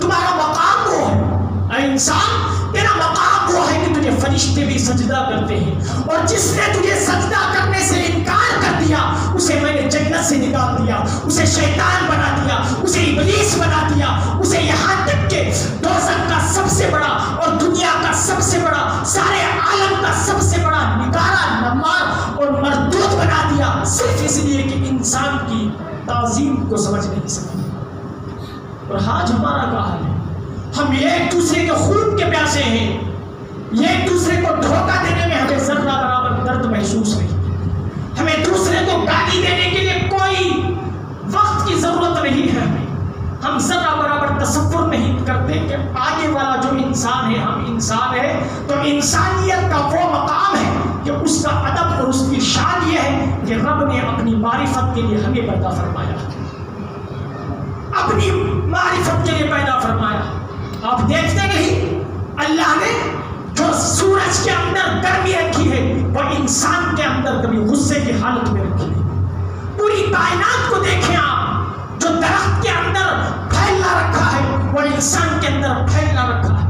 A: تمہارا مقام وہ ہے۔ اے انسان تیرا مقام وہ ہے کہ تجھے فرشتے بھی سجدہ کرتے ہیں، اور جس نے تجھے سجدہ کرنے سے انکار کر دیا اسے میں نے جنت سے نکال دیا، اسے شیطان بنا دیا، اسے ابلیس بنا دیا، اسے یہاں تک کہ دوزخ کا سب سے بڑا اور دنیا کا سب سے بڑا، سارے عالم کا سب سے بڑا نگارا، نمار اور مردود بنا دیا، صرف اس لیے کہ انسان کی تعظیم کو سمجھ نہیں سکے۔ اور آج ہمارا کیا حال ہے؟ ہم ایک دوسرے کے خون کے پیاسے ہیں، ایک دوسرے کو دھوکہ دینے میں ہمیں ذرہ برابر درد محسوس نہیں، ہمیں دوسرے کو گالی دینے کے لیے کوئی وقت کی ضرورت نہیں ہے، ہم ذرہ برابر تصور نہیں کرتے کہ آگے والا جو انسان ہے، ہم انسان ہیں، تو انسانیت کا وہ مقام ہے کہ اس کا ادب اور اس کی شان یہ ہے کہ رب نے اپنی معرفت کے لیے ہمیں پیدا فرمایا، اپنی معرفت کے لیے پیدا فرمایا۔ آپ دیکھتے نہیں اللہ نے جو سورج کے اندر گرمی رکھی ہے وہ انسان کے اندر کبھی غصے کی حالت میں رکھی ہے۔ پوری کائنات کو دیکھیں آپ، درخت کے اندر پھیلنا رکھا ہے وہ انسان کے اندر پھیلنا رکھا ہے،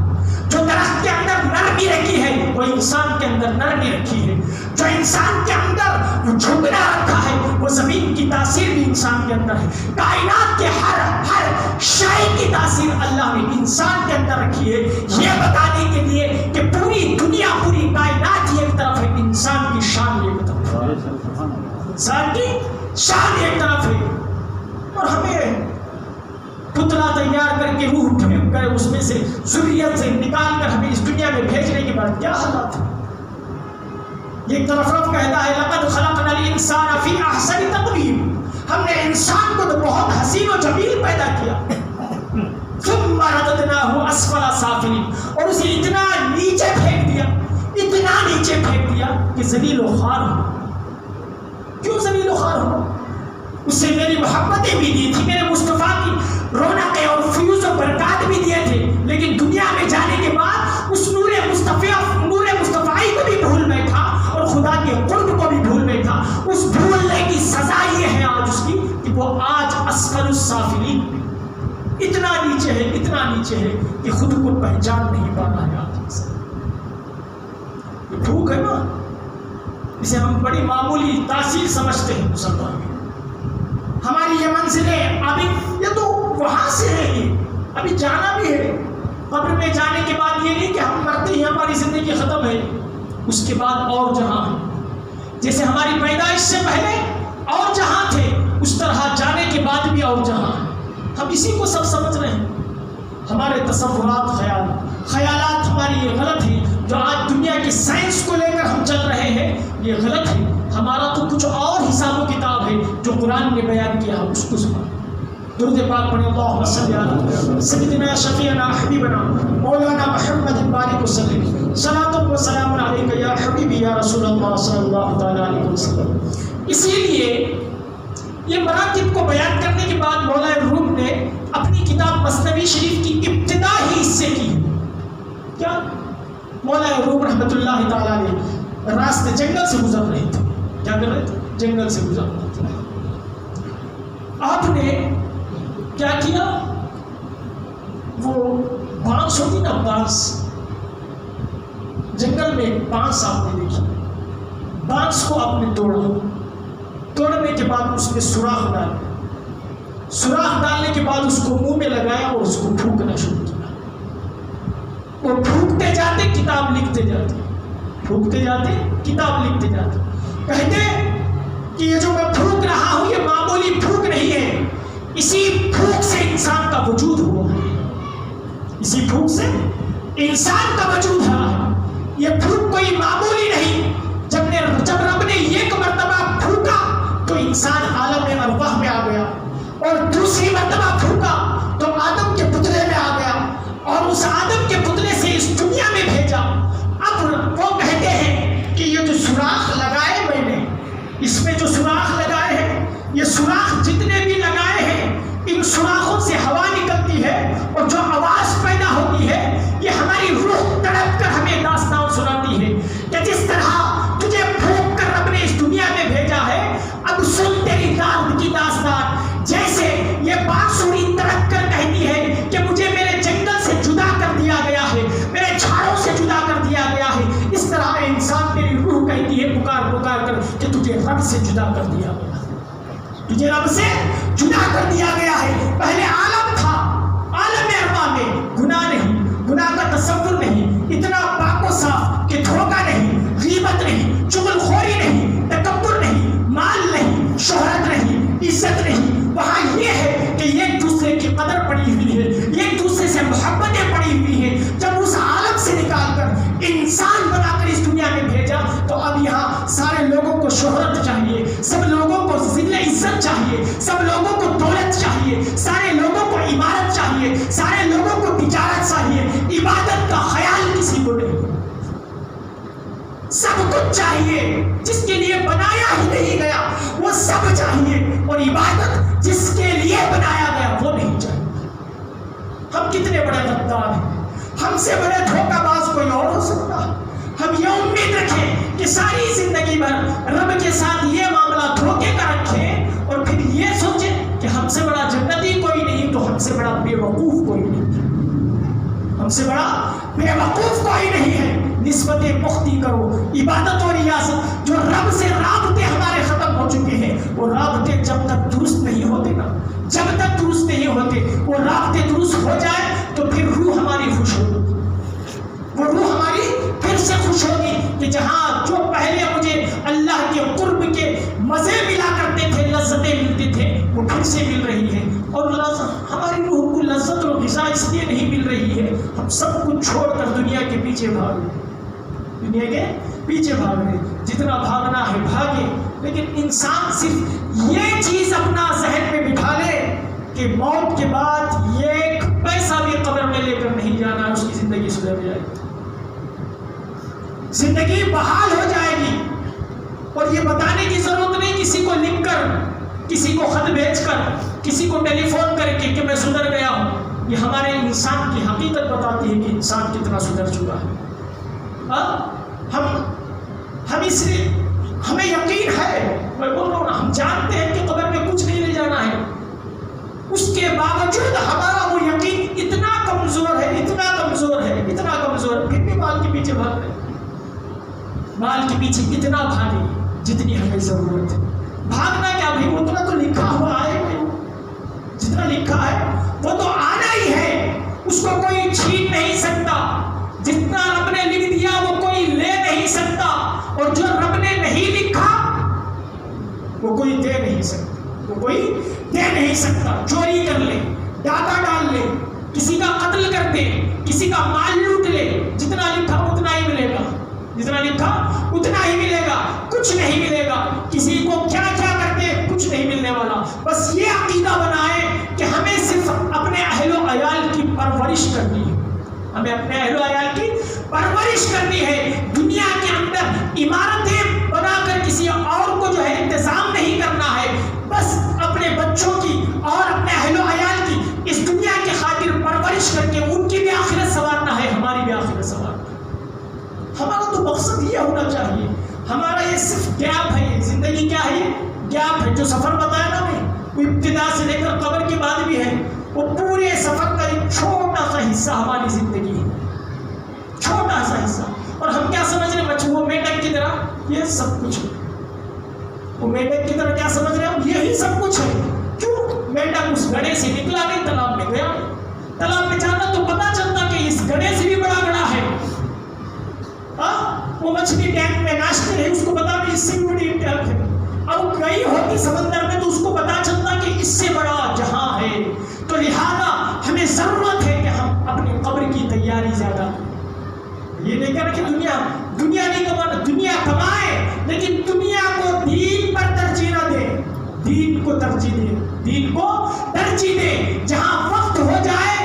A: جو درخت کے اندر نرمی رکھی ہے وہ انسان کے اندر نرمی رکھی ہے، جو انسان کے اندر جھکنا رکھا ہے وہ زمین کی تاثیر بھی انسان کے اندر ہے، کائنات کے ہر شے کی تاثیر اللہ نے انسان کے اندر رکھی ہے، یہ بتانے کے لیے کہ پوری دنیا پوری کائنات ایک طرف ہے، انسان کی شان ایک طرف ہے، انسان کی شان ایک طرف ہے، اور ہمیں پتلا تیار کر کے روح پھینک کر اس میں سے ذریت سے نکال کر ہمیں اس دنیا میں بھیجنے کے بعد کیا حالات ہے؟ ایک طرف رب کہتا ہے لقد خلقنا الانسان فی احسن تقویم، ہم نے انسان کو تو بہت حسین و جمیل پیدا کیا، ثم رددناہ اسفل سافلین، اور اسے اتنا نیچے پھینک دیا، اتنا نیچے پھینک دیا کہ ذلیل و خوار ہو۔ کیوں ذلیل و خوار ہو؟ اسے میری محبتیں بھی دی تھی، میرے مصطفیٰ کی رونقیں اور فیوز و برکات بھی دیے تھے، لیکن دنیا میں جانے کے بعد اس نور مصطفی کو بھی بھول بیٹھا اور خدا کے قرب کو بھی بھول بیٹھا۔ اس بھولنے کی سزا یہ ہے آج اس کی کہ وہ آج اسفل السافلین، اتنا نیچے ہے، اتنا نیچے ہے کہ خود کو پہچان نہیں پا رہا ہے آج۔ یہ بھوک ہے نا، اسے ہم بڑی معمولی تاثیر سمجھتے ہیں مسلمان، ہماری یہ منزلیں ابھی یہ تو وہاں سے ہے، یہ ابھی جانا بھی ہے، قبر میں جانے کے بعد یہ نہیں کہ ہم مرتے ہی ہماری زندگی ختم ہے، اس کے بعد اور جہاں ہے، جیسے ہماری پیدائش سے پہلے اور جہاں تھے اس طرح جانے کے بعد بھی اور جہاں ہے، ہم اسی کو سب سمجھ رہے ہیں۔ ہمارے تصورات خیالات ہماری یہ غلط ہے، جو آج دنیا کی سائنس کو لے کر ہم چل رہے ہیں یہ غلط ہے، ہمارا تو کچھ اور حساب و کتاب ہے جو قرآن نے بیان کیا، ہم اس کو سنا۔ درود پاک پڑھیں، اللہم صلی علی سیدنا شفیعنا حبیبنا مولانا محمد بارک وسلم، صلاۃ و سلام علیک یا حبیبی یا رسول اللہ صلی اللہ تعالی علیہ وسلم۔ اسی لیے یہ مراتب کو بیان کرنے کے بعد مولا روم نے اپنی کتاب مثنوی شریف کی ابتدا ہی اس سے کی۔ کیا؟ مولا روم رحمۃ اللہ تعالی علیہ راستے جنگل سے گزر رہے تھے، کیا کر رہے تھے؟ جنگل سے گزر رہے تھے۔ آپ نے کیا کیا؟ وہ بانس ہوتی نا، بانس، جنگل میں بانس آپ نے دیکھی، بانس کو آپ نے توڑا، توڑنے کے بعد اس میں سوراخ ڈالا، سوراخ ڈالنے کے بعد اس کو منہ میں لگایا اور اس کو پھونکنا شروع کیا۔ وہ پھونکتے جاتے کتاب لکھتے جاتے، پھونکتے جاتے کتاب لکھتے جاتے، کہتے کہ یہ جو میں پھونک رہا ہوں یہ معمولی پھونک نہیں ہے، اسی پھونک سے انسان کا وجود ہوا ہے، اسی پھونک سے انسان کا وجود ہے، یہ پھونک کوئی معمولی نہیں۔ جب رب نے ایک مرتبہ پھونکا تو انسان عالم ارواح میں آ گیا، اور دوسری مرتبہ پھونکا تو آدم کے پتلے میں آ گیا، اور اس آدم کے پتلے سے اس دنیا میں بھیجا۔ اب وہ کہتے ہیں کہ یہ جو سوراخ لگائے میں نے، اس میں جو سوراخ لگائے ہیں، یہ سوراخ جتنے بھی لگائے ہیں، ان سوراخوں سے ہوا نکلتی ہے اور جو آواز پیدا ہوتی ہے یہ ہماری روح تڑپ کر ہمیں داستان سناتی ہے کہ جس طرح تجھے پھونک کر رب نے اس دنیا میں بھیجا ہے، اب سن تیری دارد کی داستان۔ جیسے یہ بانسری تڑپ کر کہتی ہے کہ مجھے میرے جنگل سے جدا کر دیا گیا ہے، میرے جھاڑوں سے جدا کر دیا گیا ہے، اس طرح انسان تیری روح کہتی ہے پکار پکار کر کہ تجھے رب سے جدا کر دیا گیا، تجھے رب سے جدا کر دیا گیا ہے۔ پہلے عالم تھا، عالم ارواح میں گناہ نہیں، گناہ کا تصور نہیں، اتنا پاک و صاف کہ دھوکہ نہیں، غیبت نہیں، چغل خوری نہیں، تکبر نہیں، مال نہیں، شہرت نہیں، عزت نہیں۔ وہاں یہ ہے کہ ایک دوسرے کی قدر پڑی ہوئی ہے، ایک دوسرے سے محبتیں پڑی ہوئی ہیں۔ جب اس عالم سے نکال کر انسان بنا کر اس دنیا میں بھیجا تو اب یہاں سارے لوگوں کو شہرت چاہیے، سب لوگوں کو ذل عزت چاہیے، سب لوگوں کو دولت چاہیے، سارے لوگوں کو عمارت چاہیے، سارے لوگوں کو تجارت چاہیے، عبادت کا خیال کسی کو نہیں۔ سب کچھ چاہیے، جس کے لیے بنایا ہی نہیں گیا وہ سب چاہیے، اور عبادت جس کے لیے بنایا گیا وہ نہیں چاہیے۔ ہم کتنے بڑے غدار ہیں، ہم سے بڑے دھوکہ باز کوئی اور ہو سکتا ہے؟ ہم یہ امید رکھیں کہ ساری زندگی بھر رب کے ساتھ یہ معاملہ دھوکے کا رکھیں اور پھر یہ سوچیں کہ ہم سے بڑا جنتی سے بڑا بے وقوف کوئی نہیں ہے. نسبت پختی کرو عبادت و ریاضت. جو رب سے رابطے ہمارے ختم ہو چکے ہیں وہ رابطے جب تک درست نہیں ہوتے نا، جب تک درست نہیں ہوتے وہ رابطے درست ہو جائے تو پھر روح ہماری خوش ہوگی. وہ روح ہماری پھر سے خوش ہوگی کہ جہاں جو پہلے مجھے اللہ کے قرب کے مزے ملا کرتے تھے، لذتیں ملتے تھے، وہ پھر سے مل رہی ہے. اور ہماری روح کو لذت اور غذا اس لیے نہیں مل رہی ہے، ہم سب کچھ چھوڑ کر دنیا کے پیچھے بھاگ رہے ہیں، دنیا کے پیچھے بھاگ رہے ہیں. جتنا بھاگنا ہے بھاگے، لیکن انسان صرف یہ چیز اپنا ذہن میں بٹھا لے کہ موت کے بعد ایک پیسہ بھی قبر میں لے کر نہیں جانا ہے، اس کی زندگی سدھر جائے گی، زندگی بحال ہو جائے گی. اور یہ بتانے کی ضرورت نہیں کسی کو لکھ کر، کسی کو خط بھیج کر، کسی کو ٹیلی فون کر کے کہ میں سدھر گیا ہوں. یہ ہمارے انسان کی حقیقت بتاتی ہے کہ انسان کتنا سدھر چکا ہے. ہم اس لیے ہمیں یقین ہے، میں بول رہا ہوں نا، ہم جانتے ہیں کہ قبر میں کچھ نہیں لے جانا ہے، اس کے باوجود ہمارا وہ یقین اتنا کمزور ہے، اتنا کمزور ہے، اتنا کمزور ہے، پھر بھی مال کے پیچھے بھاگ رہے ہیں. مال کے پیچھے اتنا بھاگے جتنی ہمیں ضرورت ہے. بھاگنا کیا بھائی، اتنا تو لکھا ہوا ہے بھائی، جتنا لکھا ہے وہ تو آنا ہی ہے، اس کو کوئی چھین نہیں سکتا. جتنا رب نے لکھ دیا وہ کوئی لے نہیں سکتا، اور جو رب نے نہیں لکھا وہ کوئی دے نہیں سکتا، وہ کوئی دے نہیں سکتا. چوری کر لے، ڈاکہ ڈال لے، کسی کا قتل کر دے، کسی کا مال لوٹ لے، جتنا لکھا اتنا ہی ملے گا، جتنا لکھا اتنا ہی ملے گا، کچھ نہیں ملے گا. کسی کو کیا کیا کر دے کچھ نہیں ملنے والا. بس یہ عقیدہ بنائے کہ ہمیں صرف اپنے اہل و عیال کی پرورش کرنی ہے، ہمیں اپنے اہل و عیال کی پرورش کرنی ہے. دنیا کے اندر عمارتیں بنا کر کسی اور کو جو ہے انتظام نہیں کرنا ہے، بس اپنے بچوں کی اور اپنے اہل و عیال کی اس دنیا کی خاطر پرورش کر کے ان کی بھی آخرت سنوارنا ہے، ہماری بھی آخرت سنوارنا ہے. ہمارا تو مقصد یہ ہونا چاہیے. ہمارا یہ صرف گیپ ہے، زندگی کیا ہے، گیپ ہے. جو سفر بتایا نا میں، وہ ابتدا سے لے کر قبر کے بعد بھی ہے، وہ پورے سفر کا ایک چھوٹا سا حصہ ہماری زندگی ہے، چھوٹا سا حصہ. اور ہم کیا سمجھ رہے ہیں بچوں، وہ میٹک کی طرح یہ سب کچھ ہے، وہ میٹک کی طرح کیا سمجھ رہے ہیں ہم، یہی سب کچھ ہے. کیوں؟ میٹک اس گڑھے سے نکلا نہیں، تالاب میں گیا. تالاب میں جانا تو پتا چلتا کہ اس گڑھے سے بھی بڑا گڑھا ہے. وہ مچھلی ٹینک میں ناشتے رہے، اس کو پتا بھی اس سے بھی بڑی ٹینک ہے. اب گئی ہوتی سمندر میں تو اس کو پتا چلتا کہ اس سے بڑا جہاں ہے. تو لہذا ہمیں ضرورت ہے کہ ہم اپنی قبر کی تیاری زیادہ، یہ نہیں کہنا کہ دنیا نہیں کمانا، دنیا کمائے لیکن دنیا کو دین پر ترجیح نہ دے، دین کو ترجیح دے، دین کو ترجیح دے. جہاں وقت ہو جائے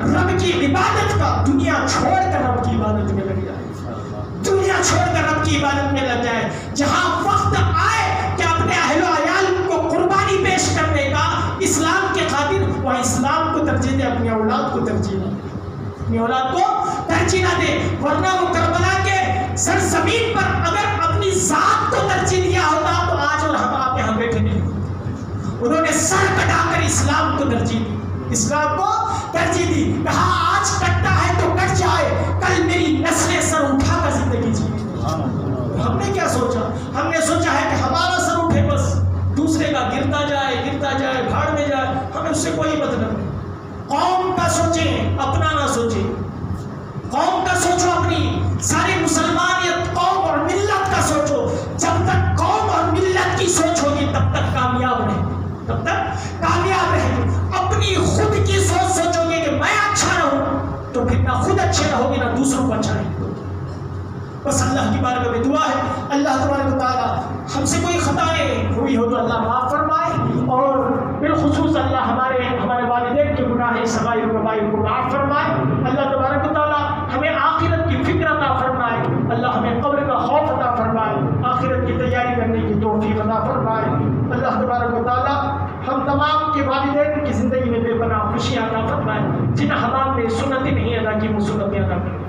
A: رب کی عبادت کا، دنیا چھوڑ کر رب کی عبادت میں لگ جائے، دنیا چھوڑ کر رب کی عبادت میں لگ جائے. جہاں وقت آئے کہ اپنے اہل و عیال کو قربانی پیش کرنے کا اسلام کے خاطر، وہ اسلام کو ترجیح دے، اپنی اولاد کو ترجیح نہ دے، اپنی اولاد کو ترجیح نہ دے. ورنہ وہ کربلا کے سرزمین پر اگر اپنی ذات کو ترجیح دیا ہوتا تو آج اور ہم آپ یہاں بیٹھے نہیں. انہوں نے سر کٹا کر اسلام کو ترجیح دی، اسلام کو ترجیح دی. کہا آج کٹتا ہے تو کٹ جائے، کل میری نسلیں سر اٹھا کر زندگی جی. ہم نے کیا سوچا؟ ہم نے سوچا ہے کہ ہمارا سر اٹھے، بس دوسرے کا گرتا جائے بھاڑ میں جائے، ہمیں اس سے کوئی مطلب نہیں. قوم کا سوچیں، اپنا نہ سوچیں. قوم کا سوچو، اپنی ساری مسلمانیت قوم اور ملت کا سوچو. جب تک قوم اور ملت کی سوچ ہوگی تب تک کامیاب رہیں گے، تب تک کامیاب رہیں گے. اپنی خود کی سوچ سوچو گے کہ میں اچھا رہوں تو پھر نہ خود اچھے رہو گے نہ دوسروں کو اچھا رہیں گے. بس اللہ کی بارگاہ میں دعا ہے اللہ تبارک و تعالی ہم سے کوئی خطائیں ہوئی ہو تو اللہ معاف فرمائے، اور بالخصوص اللہ ہمارے والدین کے گناہ صغائر و کبائر کو معاف فرمائے. اللہ تبارک و تعالی ہمیں آخرت کی فکر عطا فرمائے، اللہ ہمیں قبر کا خوف عطا فرمائے، آخرت کی تیاری کرنے کی توفیق عطا فرمائے. اللہ تبارک و تعالی ہم تمام کے والدین کی زندگی میں بے پناہ خوشیاں عطا فرمائے. جن حالات میں سنتیں نہیں ادا کی وہ سنتیں ادا کریں.